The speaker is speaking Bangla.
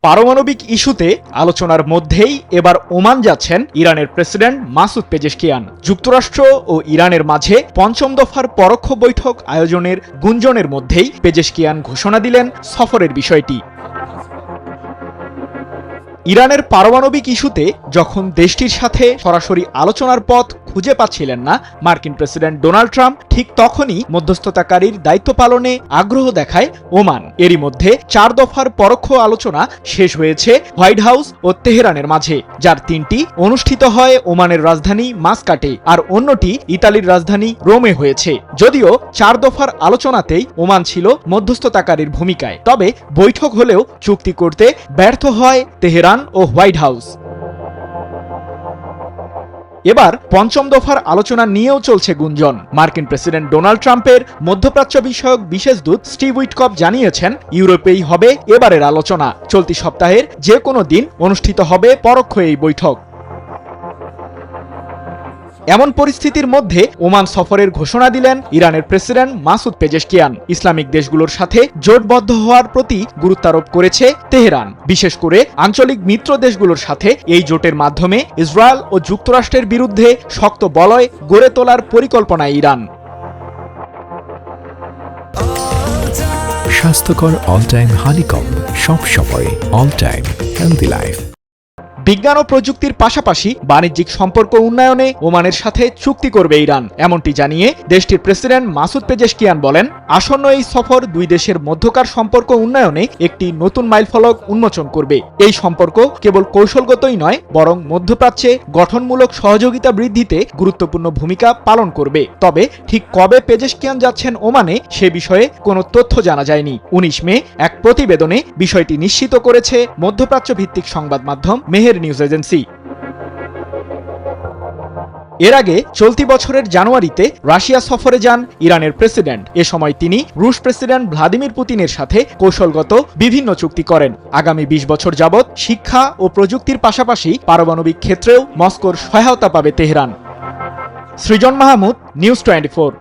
পারমাণবিক ইস্যুতে আলোচনার মধ্যেই এবার ওমান যাচ্ছেন ইরানের প্রেসিডেন্ট মাসুদ পেজেশকিয়ান। যুক্তরাষ্ট্র ও ইরানের মাঝে পঞ্চম দফার পরোক্ষ বৈঠক আয়োজনের গুঞ্জনের মধ্যেই পেজেশকিয়ান ঘোষণা দিলেন সফরের বিষয়টি। ইরানের পারমাণবিক ইস্যুতে যখন দেশটির সাথে সরাসরি আলোচনার পথ খুঁজে পাচ্ছিলেন না মার্কিন প্রেসিডেন্ট ডোনাল্ড ট্রাম্প, ঠিক তখনই মধ্যস্থতাকারীর দায়িত্ব পালনে আগ্রহ দেখায় ওমান। এরই মধ্যে 4 দফার পরোক্ষ আলোচনা শেষ হয়েছে হোয়াইট হাউস ও তেহরানের মাঝে, যার 3টি অনুষ্ঠিত হয় ওমানের রাজধানী মাসকাটে আর অন্যটি ইতালির রাজধানী রোমে হয়েছে। যদিও 4 দফার আলোচনাতেই ওমান ছিল মধ্যস্থতাকারীর ভূমিকায়, তবে বৈঠক হলেও চুক্তি করতে ব্যর্থ হয় তেহরান ও হোয়াইট হাউস। এবার পঞ্চম দফার আলোচনা নিয়েও চলছে গুঞ্জন। মার্কিন প্রেসিডেন্ট ডোনাল্ড ট্রাম্পের মধ্যপ্রাচ্য বিষয়ক বিশেষ দূত স্টিভ উইটকফ জানিয়েছেন, ইউরোপেই হবে এবারের আলোচনা। চলতি সপ্তাহের যে কোনো দিন অনুষ্ঠিত হবে পরোক্ষ এই বৈঠক। এমন পরিস্থিতির মধ্যে ওমান সফরের ঘোষণা দিলেন ইরানের প্রেসিডেন্ট মাসুদ পেজেশকিয়ান। ইসলামিক দেশগুলোর সাথে জোটবদ্ধ হওয়ার প্রতি গুরুত্বারোপ করেছে তেহরান। বিশেষ করে আঞ্চলিক মিত্র দেশগুলোর সাথে এই জোটের মাধ্যমে ইসরায়েল ও যুক্তরাষ্ট্রের বিরুদ্ধে শক্ত বলয় গড়ে তোলার পরিকল্পনায় ইরান। স্বাস্থ্যকর অল টাইম হানিকম্ব, সব সময় অল টাইম হেলদি লাইফ। বিজ্ঞান ও প্রযুক্তির পাশাপাশি বাণিজ্যিক সম্পর্ক উন্নয়নে ওমানের সাথে চুক্তি করবে ইরান, এমনটি জানিয়ে দেশটির প্রেসিডেন্ট মাসুদ পেজেশকিয়ান বলেন, আসন্ন এই সফর দুই দেশের মধ্যকার সম্পর্ক উন্নয়নে একটি নতুন মাইলফলক উন্মোচন করবে। এই সম্পর্ক কেবল কৌশলগতই নয়, বরং মধ্যপ্রাচ্যে গঠনমূলক সহযোগিতা বৃদ্ধিতে গুরুত্বপূর্ণ ভূমিকা পালন করবে। তবে ঠিক কবে পেজেশকিয়ান যাচ্ছেন ওমানে সে বিষয়ে কোনো তথ্য জানা যায়নি। 19 মে এক প্রতিবেদনে বিষয়টি নিশ্চিত করেছে মধ্যপ্রাচ্য ভিত্তিক সংবাদ মাধ্যম মেহের নিউজ এজেন্সি। এর আগে চলতি বছরের জানুয়ারিতে রাশিয়া সফরে যান ইরানের প্রেসিডেন্ট। এ সময় তিনি রুশ প্রেসিডেন্ট ভ্লাদিমির পুতিনের সাথে কৌশলগত বিভিন্ন চুক্তি করেন। আগামী 20 বছর যাবৎ শিক্ষা ও প্রযুক্তির পাশাপাশি পারমাণবিক ক্ষেত্রেও মস্কোর সহায়তা পাবে তেহরান। সৃজন মাহমুদ, নিউজ 24।